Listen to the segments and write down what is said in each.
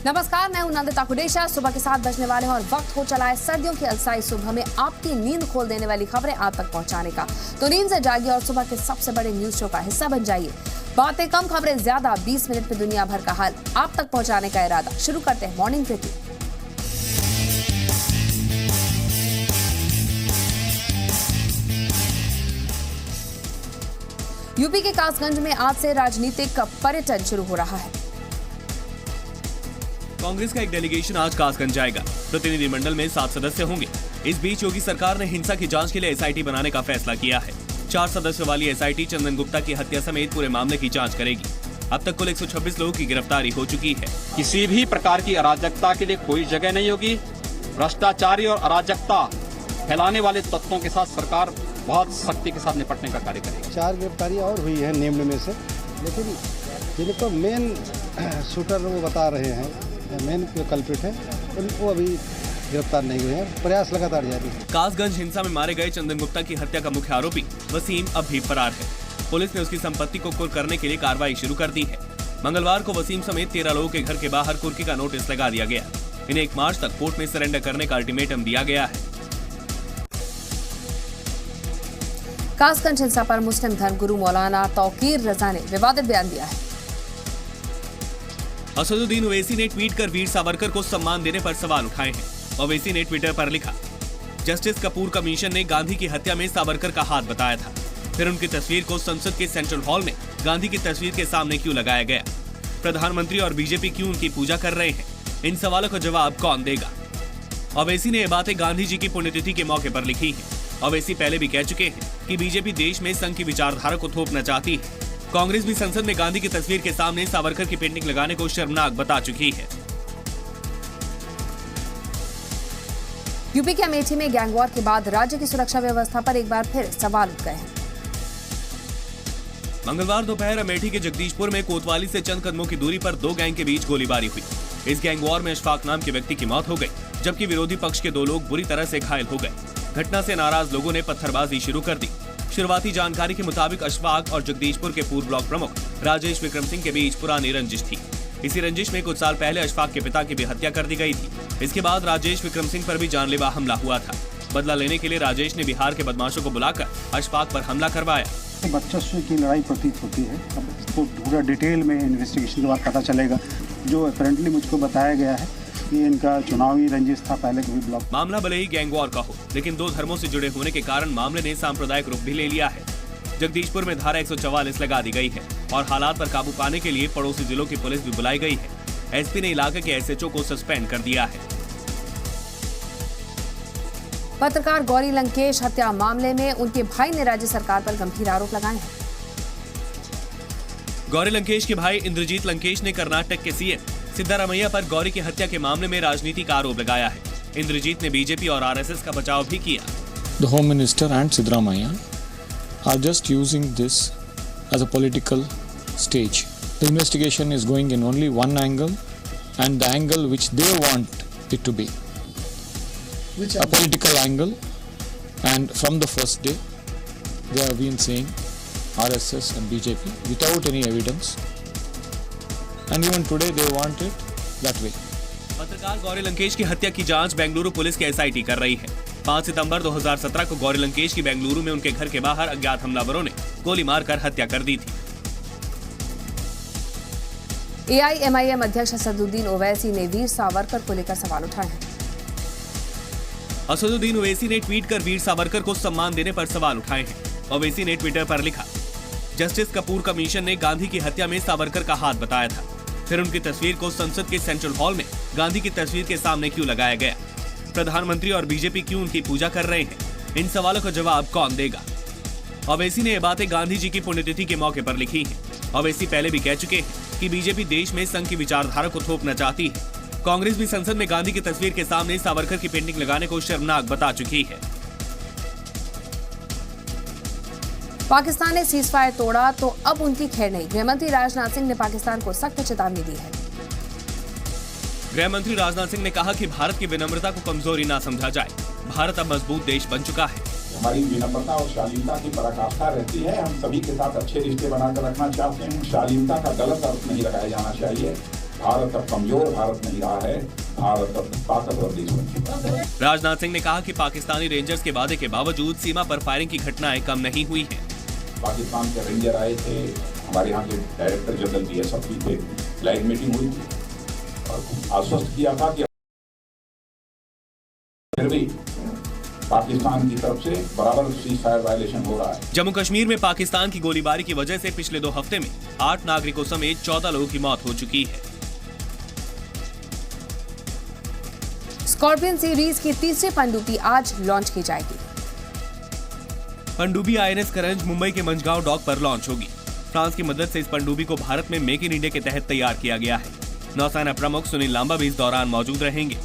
नमस्कार, मैं हूं नंदिता कुडेशा। सुबह के 7 बजने वाले हैं और वक्त हो चला है सर्दियों की अलसाई सुबह में आपकी नींद खोल देने वाली खबरें आप तक पहुंचाने का। तो नींद से जागिए और सुबह के सबसे बड़े न्यूज शो का हिस्सा बन जाइए। बातें कम, खबरें ज्यादा, 20 मिनट में दुनिया भर का हाल आप तक पहुंचाने का इरादा। शुरू करते हैं मॉर्निंग प्रीति। यूपी के कासगंज में आज से राजनीतिक पर्यटन शुरू हो रहा है। कांग्रेस का एक डेलीगेशन आज कासगंज जाएगा। प्रतिनिधिमंडल में 7 सदस्य होंगे। इस बीच योगी सरकार ने हिंसा की जांच के लिए एसआईटी बनाने का फैसला किया है। 4 सदस्यों वाली एसआईटी चंदन गुप्ता की हत्या समेत पूरे मामले की जांच करेगी। अब तक कुल 126 लोगों की गिरफ्तारी हो चुकी है। किसी भी प्रकार की अराजकता के लिए कोई जगह नहीं होगी। भ्रष्टाचारी और अराजकता फैलाने वाले तत्वों के साथ सरकार बहुत सख्ती के साथ निपटने का कार्य करेगी। 4 गिरफ्तारियां और हुई है निम्न में से, लेकिन जिनको मेन शूटर वो बता रहे हैं, मेन जो कल्प्रिट है, उनको अभी गिरफ्तार नहीं हुए हैं। प्रयास लगातार जारी है। कासगंज हिंसा में मारे गए चंदन गुप्ता की हत्या का मुख्य आरोपी वसीम अब भी फरार है। पुलिस ने उसकी संपत्ति को कुर्क करने के लिए कार्रवाई शुरू कर दी है। मंगलवार को वसीम समेत 13 लोगों के घर के बाहर कुर्की का नोटिस लगा दिया गया। इन्हें 1 मार्च तक कोर्ट में सरेंडर करने का अल्टीमेटम दिया गया है। कासगंज हिंसा पर मुस्लिम धर्मगुरु मौलाना तौकीर रजा ने विवादित बयान दिया है। असदुद्दीन ओवैसी ने ट्वीट कर वीर सावरकर को सम्मान देने पर सवाल उठाए हैं। ओवैसी ने ट्विटर पर लिखा, जस्टिस कपूर कमीशन ने गांधी की हत्या में सावरकर का हाथ बताया था। फिर उनकी तस्वीर को संसद के सेंट्रल हॉल में गांधी की तस्वीर के सामने क्यों लगाया गया? प्रधानमंत्री और बीजेपी क्यों उनकी पूजा कर रहे हैं? इन सवालों का जवाब कौन देगा? ओवैसी ने ये बातें गांधी जी की पुण्यतिथि के मौके पर लिखी है। ओवैसी पहले भी कह चुके हैं कि बीजेपी देश में संघ की विचारधारा को थोपना चाहती है। कांग्रेस भी संसद में गांधी की तस्वीर के सामने सावरकर की पेंटिंग लगाने को शर्मनाक बता चुकी है। यूपी के अमेठी में गैंगवॉर के बाद राज्य की सुरक्षा व्यवस्था पर एक बार फिर सवाल उठ गए हैं। मंगलवार दोपहर अमेठी के जगदीशपुर में कोतवाली से चंद कदमों की दूरी पर 2 गैंग के बीच गोलीबारी हुई। इस गैंगवॉर में अशफाक नाम के व्यक्ति की मौत हो गई, जबकि विरोधी पक्ष के 2 लोग बुरी तरह से घायल हो गए। घटना से नाराज लोगों ने पत्थरबाजी शुरू कर दी। शुरुआती जानकारी के मुताबिक अशफाक और जगदीशपुर के पूर्व ब्लॉक प्रमुख राजेश विक्रम सिंह के बीच पुरानी रंजिश थी। इसी रंजिश में कुछ साल पहले अशफाक के पिता की भी हत्या कर दी गई थी। इसके बाद राजेश विक्रम सिंह पर भी जानलेवा हमला हुआ था। बदला लेने के लिए राजेश ने बिहार के बदमाशों को बुलाकर अशफाक पर हमला करवाया। वर्चस्व की लड़ाई प्रतीत होती है। अब इसको पूरा डिटेल में इन्वेस्टिगेशन के बाद पता चलेगा। जो अपेरेंटली मुझको बताया गया है कि इनका चुनावी रंजिश था पहले कभी ब्लॉक। मामला भले ही गैंगवॉर का हो, लेकिन 2 धर्मों से जुड़े होने के कारण मामले ने सांप्रदायिक रूप भी ले लिया है। जगदीशपुर में धारा 144 लगा दी गई है और हालात पर काबू पाने के लिए पड़ोसी जिलों की पुलिस भी बुलाई गई है। एसपी ने इलाके के एसएचओ को सस्पेंड कर दिया है। पत्रकार गौरी लंकेश हत्या मामले में उनके भाई ने राज्य सरकार पर गंभीर आरोप लगाए हैं। गौरी लंकेश के भाई इंद्रजीत लंकेश ने कर्नाटक के सीएम सिद्धारमैया पर गौरी की हत्या के मामले में राजनीति का आरोप लगाया है। इंद्रजीत ने बीजेपी और आरएसएस का बचाव भी किया। The Home Minister and Siddaramaiah are just using this as a political stage. The investigation is going in only one angle, and the angle which they want it to be, a political angle. And from the first day, they have been saying RSS and BJP without any evidence. And even today they want it that way. पत्रकार गौरी लंकेश की हत्या की जांच Bengaluru police की SIT कर रही है। 5 सितंबर 2017 को गौरी लंकेश की बेंगलुरु में उनके घर के बाहर अज्ञात हमलावरों ने गोली मारकर हत्या कर दी थी। एआईएमआईएम अध्यक्ष असदुद्दीन ओवैसी ने वीर सावरकर को लेकर सवाल उठाए हैं। असदुद्दीन ओवैसी ने ट्वीट कर वीर सावरकर को सम्मान देने पर सवाल उठाए हैं। ओवैसी ने ट्विटर पर लिखा, जस्टिस कपूर कमीशन ने गांधी की हत्या में सावरकर का हाथ बताया था। फिर उनकी तस्वीर को संसद के सेंट्रल हॉल में गांधी की तस्वीर के सामने क्यों लगाया गया? प्रधानमंत्री और बीजेपी क्यों उनकी पूजा कर रहे हैं? इन सवालों का जवाब कौन देगा? ओवैसी ने ये बातें गांधी जी की पुण्यतिथि के मौके पर लिखी हैं। ओवैसी पहले भी कह चुके हैं कि बीजेपी देश में संघ की विचारधारा को थोपना चाहती है। कांग्रेस भी संसद में गांधी की तस्वीर के सामने सावरकर की पेंटिंग लगाने को शर्मनाक बता चुकी है। पाकिस्तान ने सीजफायर तोड़ा तो अब उनकी खैर नहीं। गृहमंत्री राजनाथ सिंह ने पाकिस्तान को सख्त चेतावनी दी है। गृह मंत्री राजनाथ सिंह ने कहा कि भारत की विनम्रता को कमजोरी ना समझा जाए। भारत अब मजबूत देश बन चुका है। हमारी विनम्रता और शालीनता की पराकाष्ठा रहती है। हम सभी के साथ अच्छे रिश्ते बनाकर रखना चाहते हैं। शालीनता का गलत अर्थ नहीं लगाया जाना चाहिए। भारत अब कमजोर भारत नहीं रहा है, भारत अब ताकतवर देश बन चुका है। राजनाथ सिंह ने कहा कि पाकिस्तानी रेंजर्स के वादे के बावजूद सीमा पर फायरिंग की घटनाएं कम नहीं हुई हैं। पाकिस्तान के रेंजर आए थे, हमारे यहाँ के डायरेक्टर जनरल BSF की थे, फ्लैग मीटिंग हुई थी और आश्वस्त किया था कि फिर भी पाकिस्तान की तरफ से बराबर सीज फायर वायलेशन हो रहा है। जम्मू कश्मीर में पाकिस्तान की गोलीबारी की वजह से पिछले 2 हफ्ते में 8 नागरिकों समेत 14 लोगों की मौत हो चुकी है। स्कॉर्पियन सीरीज की तीसरी पनडुब्बी आज लॉन्च की जाएगी। पनडुब्बी INS करंज मुंबई के मंझगांव डॉक पर लॉन्च होगी। फ्रांस की मदद से इस पनडुब्बी को भारत में मेक इन इंडिया के तहत तैयार किया गया है। नौसेना प्रमुख सुनील लांबा भी इस दौरान मौजूद रहेंगे।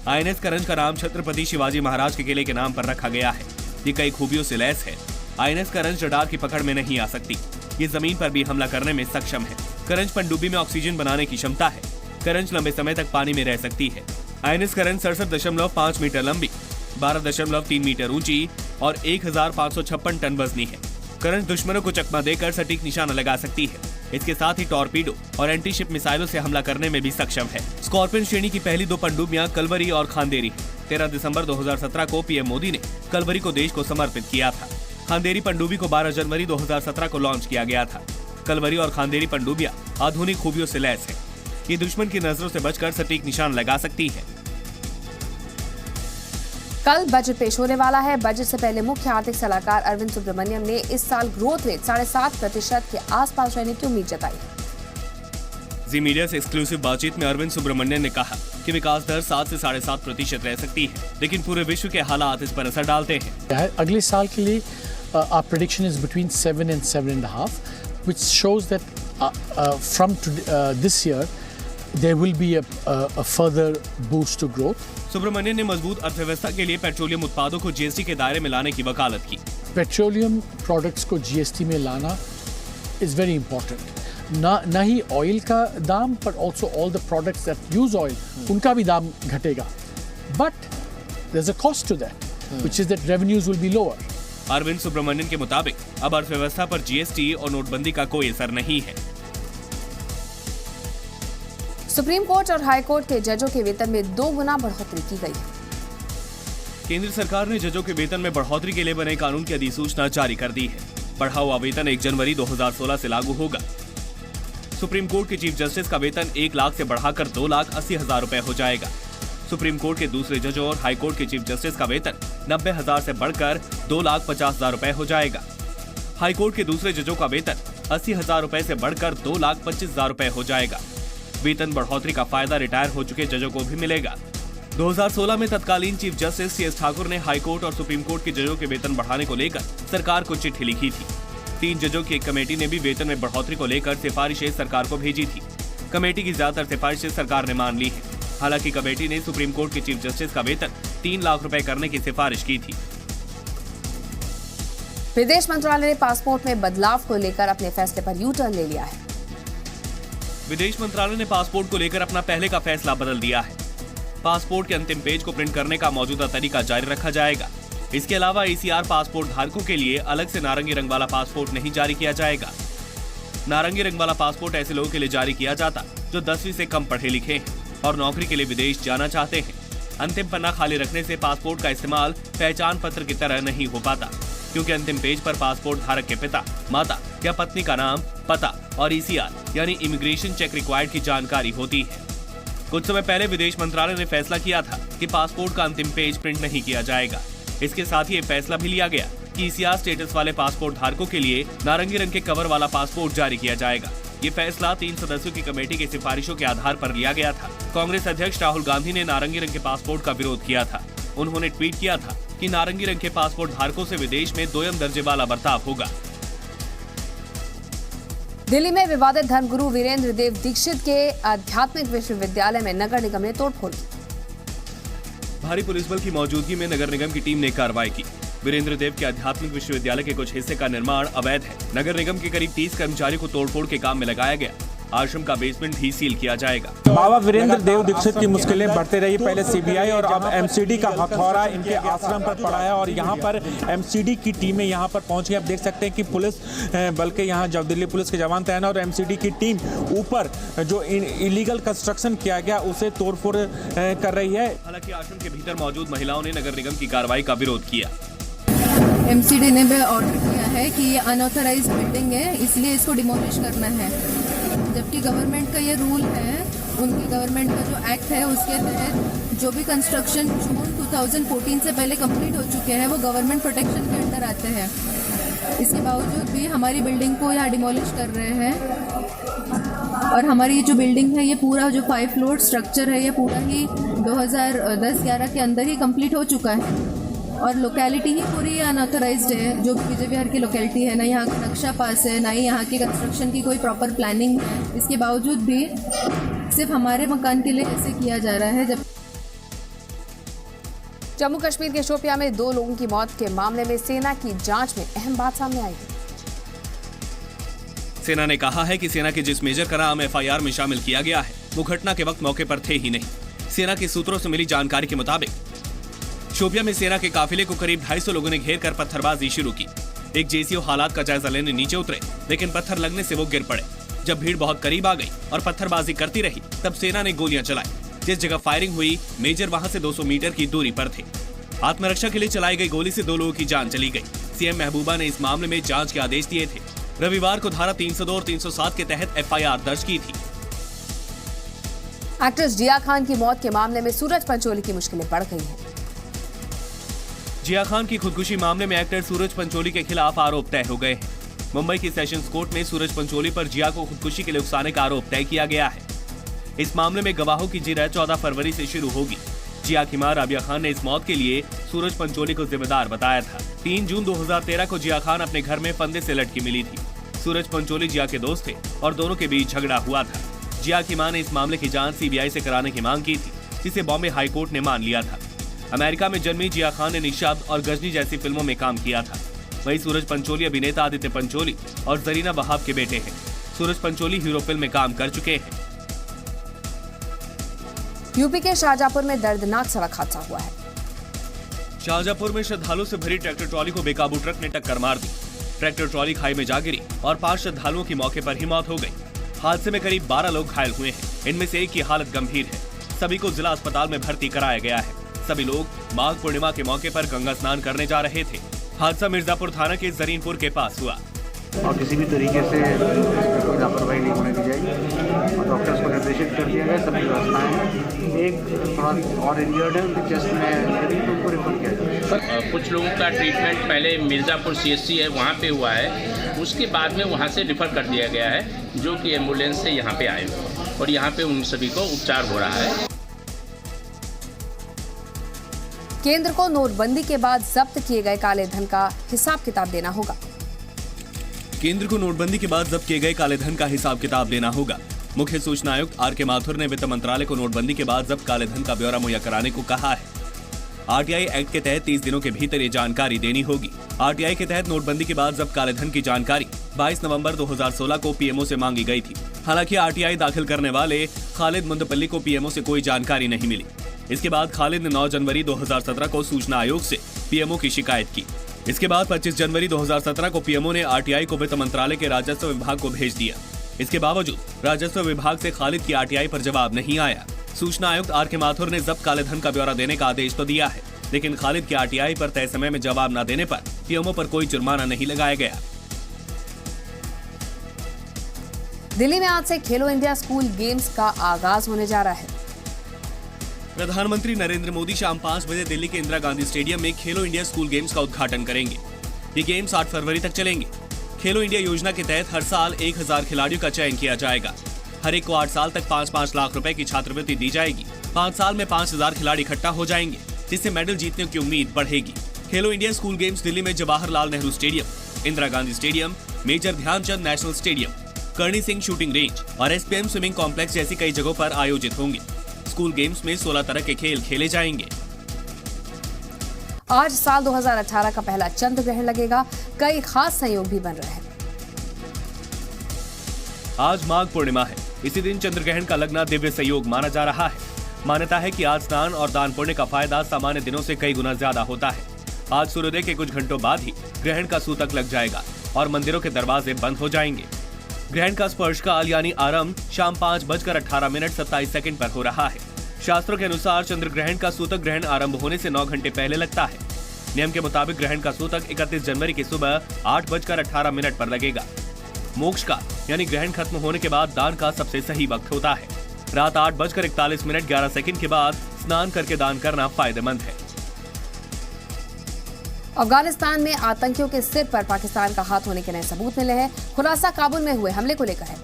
INS करंज का नाम छत्रपति शिवाजी महाराज के किले के नाम पर रखा गया है। ये कई खूबियों से लैस है। INS करंज रडार की पकड़ में नहीं आ सकती। ये जमीन पर भी हमला करने में सक्षम है। करंज पनडुब्बी में ऑक्सीजन बनाने की क्षमता है। करंज लंबे समय तक पानी में रह सकती है। INS करंज 67.5 मीटर लंबी, 12.3 मीटर ऊंची और 1556 टन वजनी है। करंज दुश्मनों को चकमा देकर सटीक निशाना लगा सकती है। इसके साथ ही टॉर्पीडो और एंटी शिप मिसाइलों से हमला करने में भी सक्षम है। स्कॉर्पियन श्रेणी की पहली 2 पनडुब्बियां कलवरी और खांदेरी है। 13 दिसंबर 2017 को PM मोदी ने कलवरी को देश को समर्पित किया था। खांदेरी पनडुब्बी को 12 जनवरी 2017 को लॉन्च किया गया था। कलवरी और खांदेरी पनडुब्बियां आधुनिक खूबियों से लैस है। ये दुश्मन की नजरों से बचकर सटीक निशान लगा सकती है। कल बजट पेश होने वाला है। बजट से पहले मुख्य आर्थिक सलाहकार अरविंद सुब्रमण्यम ने इस साल ग्रोथ रेट 7.5% के आसपास रहने की उम्मीद जताई। जी मीडिया से एक्सक्लूसिव बातचीत में अरविंद सुब्रमण्यम ने कहा कि विकास दर 7 से 7.5% रह सकती है, लेकिन पूरे विश्व के हालात इस पर असर डालते हैं। अगले साल के लिए our prediction is between 7 and 7.5, which shows that from this year there will be a further boost to growth. Subramaniam ने मजबूत अर्थव्यवस्था के लिए पेट्रोलियम उत्पादों को GST के दायरे में लाने की वकालत की। पेट्रोलियम प्रोडक्ट्स को GST में लाना is very important. ना ही ऑयल का दाम, but also all the products that use oil, उनका भी दाम घटेगा. But there's a cost to that, which is that revenues will be lower. Arvind Subramaniam के मुताबिक अब अर्थव्यवस्था पर GST और नोटबंदी का कोई असर नहीं है। सुप्रीम कोर्ट और हाई कोर्ट के जजों के वेतन में 2 गुना बढ़ोतरी की गई है। केंद्र सरकार ने जजों के वेतन में बढ़ोतरी के लिए बने कानून की अधिसूचना जारी कर दी है। बढ़ा हुआ वेतन 1 जनवरी 2016 से लागू होगा। सुप्रीम कोर्ट के चीफ जस्टिस का वेतन 1 लाख से बढ़ाकर 2,80,000 रुपए हो जाएगा। सुप्रीम कोर्ट के दूसरे जजों और हाई कोर्ट के चीफ जस्टिस का वेतन 90,000 से बढ़कर 2,50,000 रुपए हो जाएगा। हाई कोर्ट के दूसरे जजों का वेतन 80,000 रुपए से बढ़कर 2,25,000 रुपए हो जाएगा। वेतन बढ़ोतरी का फायदा रिटायर हो चुके जजों को भी मिलेगा। 2016 में तत्कालीन चीफ जस्टिस CS ठाकुर ने हाई कोर्ट और सुप्रीम कोर्ट के जजों के वेतन बढ़ाने को लेकर सरकार को चिट्ठी लिखी थी। 3 जजों की एक कमेटी ने भी वेतन में बढ़ोतरी को लेकर सिफारिशें सरकार को भेजी थी। कमेटी की ज्यादातर सिफारिशें सरकार ने मान ली है। हालांकि कमेटी ने सुप्रीम कोर्ट के चीफ जस्टिस का वेतन 3 लाख रुपए करने की सिफारिश की थी। विदेश मंत्रालय ने पासपोर्ट में बदलाव को लेकर अपने फैसले पर यू टर्न ले लिया है। विदेश मंत्रालय ने पासपोर्ट को लेकर अपना पहले का फैसला बदल दिया है। पासपोर्ट के अंतिम पेज को प्रिंट करने का मौजूदा तरीका जारी रखा जाएगा। इसके अलावा ACR पासपोर्ट धारकों के लिए अलग से नारंगी रंग वाला पासपोर्ट नहीं जारी किया जाएगा। नारंगी रंग वाला पासपोर्ट ऐसे लोगों के लिए जारी किया जाता जो 10वीं से कम पढ़े लिखे हैं और नौकरी के लिए विदेश जाना चाहते हैं। अंतिम पन्ना खाली रखने से पासपोर्ट का इस्तेमाल पहचान पत्र की तरह नहीं हो पाता, क्योंकि अंतिम पेज पर पासपोर्ट धारक के पिता, माता या पत्नी का नाम, पता और ECR यानी इमिग्रेशन चेक रिक्वायर्ड की जानकारी होती है। कुछ समय पहले विदेश मंत्रालय ने फैसला किया था कि पासपोर्ट का अंतिम पेज प्रिंट नहीं किया जाएगा। इसके साथ ही ये फैसला भी लिया गया कि ECR स्टेटस वाले पासपोर्ट धारकों के लिए नारंगी रंग के कवर वाला पासपोर्ट जारी किया जाएगा। ये फैसला 3 सदस्यों की कमेटी की सिफारिशों के आधार पर लिया गया था। कांग्रेस अध्यक्ष राहुल गांधी ने नारंगी रंग के पासपोर्ट का विरोध किया था। उन्होंने ट्वीट किया था कि नारंगी रंग के पासपोर्ट धारकों से विदेश में 2ym दर्जे वाला बर्ताव होगा। दिल्ली में विवादित धर्मगुरु वीरेंद्र देव दीक्षित के आध्यात्मिक विश्वविद्यालय में नगर निगम ने तोड़फोड़ की। भारी पुलिस बल की मौजूदगी में नगर निगम की टीम ने कार्रवाई की। वीरेंद्र देव के आध्यात्मिक विश्वविद्यालय के कुछ हिस्से का निर्माण अवैध है। नगर निगम के करीब 30 कर्मचारियों को तोड़फोड़ के काम में लगाया गया। आश्रम का बेसमेंट भी सील किया जाएगा। बाबा वीरेंद्र देव दीक्षित की मुश्किलें बढ़ते रही। पहले सीबीआई और अब एमसीडी का हथौड़ा इनके आश्रम पर पड़ा है और यहाँ पर एमसीडी की टीमें यहाँ पर पहुँच गई। आप देख सकते हैं कि पुलिस बल्कि यहाँ जब दिल्ली पुलिस के जवान तैनात और एमसीडी की टीम ऊपर जो इलीगल कंस्ट्रक्शन किया गया उसे तोड़फोड़ कर रही है। हालांकि आश्रम के भीतर मौजूद महिलाओं ने नगर निगम की कार्रवाई का विरोध किया। एमसीडी ने भी ऑर्डर किया है कि ये अनऑथराइज्ड बिल्डिंग है, इसलिए इसको डिमोलिश करना है, जबकि गवर्नमेंट का ये रूल है, उनकी गवर्नमेंट का जो एक्ट है उसके तहत जो भी कंस्ट्रक्शन जून 2014 से पहले कंप्लीट हो चुके हैं वो गवर्नमेंट प्रोटेक्शन के अंडर आते हैं। इसके बावजूद भी हमारी बिल्डिंग को यहाँ डिमोलिश कर रहे हैं और हमारी ये जो बिल्डिंग है ये पूरा जो 5 फ्लोर स्ट्रक्चर है ये पूरा ही 2010-11 के अंदर ही कंप्लीट हो चुका है और लोकेलिटी ही पूरी अनऑथराइज्ड है। जो विजय विहार की लोकेलिटी है, ना यहाँ का नक्शा पास है, ना ही यहाँ की कंस्ट्रक्शन की कोई प्रॉपर प्लानिंग है। इसके बावजूद भी सिर्फ हमारे मकान के लिए ऐसे किया जा रहा है। जम्मू कश्मीर के शोपियां में 2 लोगों की मौत के मामले में सेना की जांच में अहम बात सामने आई है। सेना ने कहा है कि सेना के जिस मेजर का नाम एफआईआर में शामिल किया गया है वो घटना के वक्त मौके पर थे ही नहीं। सेना के सूत्रों से मिली जानकारी के मुताबिक शोपियां में सेना के काफिले को करीब 250 लोगों ने घेर कर पत्थरबाजी शुरू की। एक जेसीओ हालात का जायजा लेने नीचे उतरे, लेकिन पत्थर लगने से वो गिर पड़े। जब भीड़ बहुत करीब आ गई और पत्थरबाजी करती रही तब सेना ने गोलियां चलाई। जिस जगह फायरिंग हुई मेजर वहां से 200 मीटर की दूरी पर थे। आत्मरक्षा के लिए चलाई गई गोली से 2 लोगों की जान चली गई। सीएम महबूबा ने इस मामले में जांच के आदेश दिए थे। रविवार को धारा 302 और 307 के तहत एफआईआर दर्ज की थी। एक्ट्रेस जिया खान की मौत के मामले में सूरज पंचोली की मुश्किलें बढ़ गई हैं। जिया खान की खुदकुशी मामले में एक्टर सूरज पंचोली के खिलाफ आरोप तय हो गए हैं। मुंबई की सेशंस कोर्ट में सूरज पंचोली पर जिया को खुदकुशी के लिए उकसाने का आरोप तय किया गया है। इस मामले में गवाहों की जिरह 14 फरवरी से शुरू होगी। जिया की मां राबिया खान ने इस मौत के लिए सूरज पंचोली को जिम्मेदार बताया था। 3 जून 2013 को जिया खान अपने घर में फंदे से लटकी मिली थी। सूरज पंचोली जिया के दोस्त थे और दोनों के बीच झगड़ा हुआ था। जिया की मां ने इस मामले की जांच सीबीआई से कराने की मांग की थी, जिसे बॉम्बे हाई कोर्ट ने मान लिया था। अमेरिका में जन्मी जिया खान ने निशाद और गजनी जैसी फिल्मों में काम किया था। वहीं सूरज पंचोली अभिनेता आदित्य पंचोली और जरीना वहाब के बेटे हैं। सूरज पंचोली हीरो फिल्म में काम कर चुके हैं। यूपी के शाहजहांपुर में दर्दनाक सड़क हादसा हुआ है। शाहजहांपुर में श्रद्धालुओं से भरी ट्रैक्टर ट्रॉली को बेकाबू ट्रक ने टक्कर मार दी। ट्रैक्टर ट्रॉली खाई में जा गिरी और 5 श्रद्धालुओं की मौके पर ही मौत हो गई। हादसे में करीब 12 लोग घायल हुए हैं। इनमें से एक की हालत गंभीर है। सभी को जिला अस्पताल में भर्ती कराया गया है। सभी लोग माघ पूर्णिमा के मौके पर गंगा स्नान करने जा रहे थे। हादसा मिर्जापुर थाना के जरीनपुर के पास हुआ। और किसी भी तरीके से कोई लापरवाही नहीं होने दी जाएगी और डॉक्टर्स को निर्देशित कर दिया गया। सभी व्यवस्थाएं एक थोड़ा और इंजर्ड है, उनके चेस्ट में उनको रेफर किया जाए। कुछ लोगों का ट्रीटमेंट पहले मिर्ज़ापुर CHC है वहाँ पे हुआ है, उसके बाद में वहाँ से रेफर कर दिया गया है, जो कि एम्बुलेंस से यहाँ पे आए और यहाँ पे उन सभी को उपचार हो रहा है। केंद्र को नोटबंदी के बाद जब्त किए गए काले धन का हिसाब किताब देना होगा। केंद्र को नोटबंदी के बाद जब्त किए गए काले धन का हिसाब किताब देना होगा। मुख्य सूचना आयुक्त RK माथुर ने वित्त मंत्रालय को नोटबंदी के बाद जब्त काले धन का ब्यौरा मुहैया कराने को कहा है। RTI एक्ट के तहत 30 दिनों के भीतर ये जानकारी देनी होगी। RTI के तहत नोटबंदी के बाद जब्त काले धन की जानकारी 22 नवंबर 2016 को PMO से मांगी गई थी। हालांकि RTI दाखिल करने वाले खालिद मुंदपल्ली को PMO से कोई जानकारी नहीं मिली। इसके बाद खालिद ने 9 जनवरी 2017 को सूचना आयोग से PMO की शिकायत की। इसके बाद 25 जनवरी 2017 को PMO ने RTI को वित्त मंत्रालय के राजस्व विभाग को भेज दिया। इसके बावजूद राजस्व विभाग से खालिद की RTI पर जवाब नहीं आया। सूचना आयुक्त RK माथुर ने जब्त काले धन का ब्यौरा देने का आदेश तो दिया है, लेकिन खालिद की RTI पर तय समय में जवाब न देने पर PMO पर कोई जुर्माना नहीं लगाया गया। दिल्ली में आज से खेलो इंडिया स्कूल गेम्स का आगाज होने जा रहा है। प्रधानमंत्री नरेंद्र मोदी शाम 5 बजे दिल्ली के इंदिरा गांधी स्टेडियम में खेलो इंडिया स्कूल गेम्स का उद्घाटन करेंगे। ये गेम्स 8 फरवरी तक चलेंगे। खेलो इंडिया योजना के तहत हर साल 1000 खिलाड़ियों का चयन किया जाएगा। हर एक को 8 साल तक 5-5 लाख रुपए की छात्रवृत्ति दी जाएगी। 5 साल में 5000 खिलाड़ी इकट्ठा हो जाएंगे, जिससे मेडल जीतने की उम्मीद बढ़ेगी। खेलो इंडिया स्कूल गेम्स दिल्ली में Jawaharlal Nehru stadium, Indira Gandhi stadium, major Dhyanchand national stadium, Karni Singh shooting range और SPM स्विमिंग कॉम्प्लेक्स जैसी कई जगहों पर आयोजित होंगे। स्कूल गेम्स में 16 तरह के खेल खेले जाएंगे। आज साल 2018 का पहला चंद्र ग्रहण लगेगा। कई खास संयोग भी बन रहे हैं। आज माघ पूर्णिमा है। इसी दिन चंद्र ग्रहण का लगना दिव्य संयोग माना जा रहा है। मान्यता है कि आज स्नान और दान पुण्य का फायदा सामान्य दिनों से कई गुना ज्यादा होता है। आज सूर्योदय के कुछ घंटों बाद ही ग्रहण का सूतक लग जाएगा और मंदिरों के दरवाजे बंद हो जाएंगे। ग्रहण का स्पर्श काल यानी आरंभ शाम 5:18 पर हो रहा है। शास्त्रों के अनुसार चंद्र ग्रहण का सूतक ग्रहण आरंभ होने से 9 घंटे पहले लगता है। नियम के मुताबिक ग्रहण का सूतक 31 जनवरी की सुबह 8:18 पर लगेगा। मोक्ष का यानी ग्रहण खत्म होने के बाद दान का सबसे सही वक्त होता है। रात 8:41 के बाद स्नान करके दान करना फायदेमंद है। अफगानिस्तान में आतंकियों के सिर पर पाकिस्तान का हाथ होने के नए सबूत मिले हैं। खुलासा काबुल में हुए हमले को लेकर है।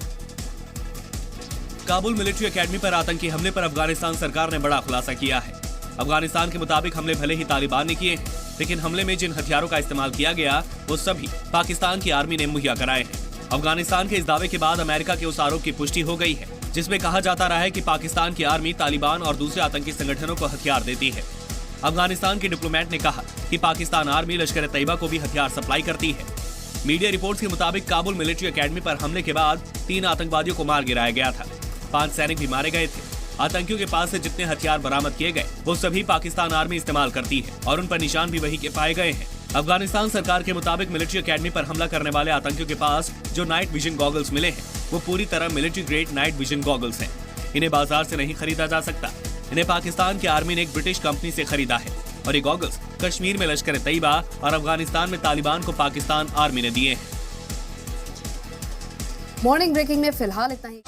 काबुल मिलिट्री एकेडमी पर आतंकी हमले पर अफगानिस्तान सरकार ने बड़ा खुलासा किया है। अफगानिस्तान के मुताबिक हमले भले ही तालिबान ने किए हैं, लेकिन हमले में जिन हथियारों का इस्तेमाल किया गया वो सभी पाकिस्तान की आर्मी ने मुहैया कराए हैं। अफगानिस्तान के इस दावे के बाद अमेरिका के उस आरोप की पुष्टि हो गई है जिसमें कहा जाता रहा है कि पाकिस्तान की आर्मी तालिबान और दूसरे आतंकी संगठनों को हथियार देती है। अफगानिस्तान के डिप्लोमेट ने कहा कि पाकिस्तान आर्मी लश्कर तैयबा को भी हथियार सप्लाई करती है। मीडिया रिपोर्ट्स के मुताबिक काबुल मिलिट्री एकेडमी पर हमले के बाद 3 आतंकवादियों को मार गिराया गया था। 5 सैनिक भी मारे गए थे। आतंकियों के पास से जितने हथियार बरामद किए गए वो सभी पाकिस्तान आर्मी इस्तेमाल करती है और उन पर निशान भी वही के पाए गए हैं। अफगानिस्तान सरकार के मुताबिक मिलिट्री एकेडमी पर हमला करने वाले आतंकियों के पास जो नाइट विजन गॉगल्स मिले हैं वो पूरी तरह military grade night vision goggles हैं। इन्हें बाजार से नहीं खरीदा जा सकता। इन्हें पाकिस्तान की आर्मी ने एक ब्रिटिश कंपनी से खरीदा है और ये गॉगल्स कश्मीर में लश्कर तैयबा और अफगानिस्तान में तालिबान को पाकिस्तान आर्मी ने दिए हैं। मॉर्निंग ब्रेकिंग में फिलहाल इतना ही।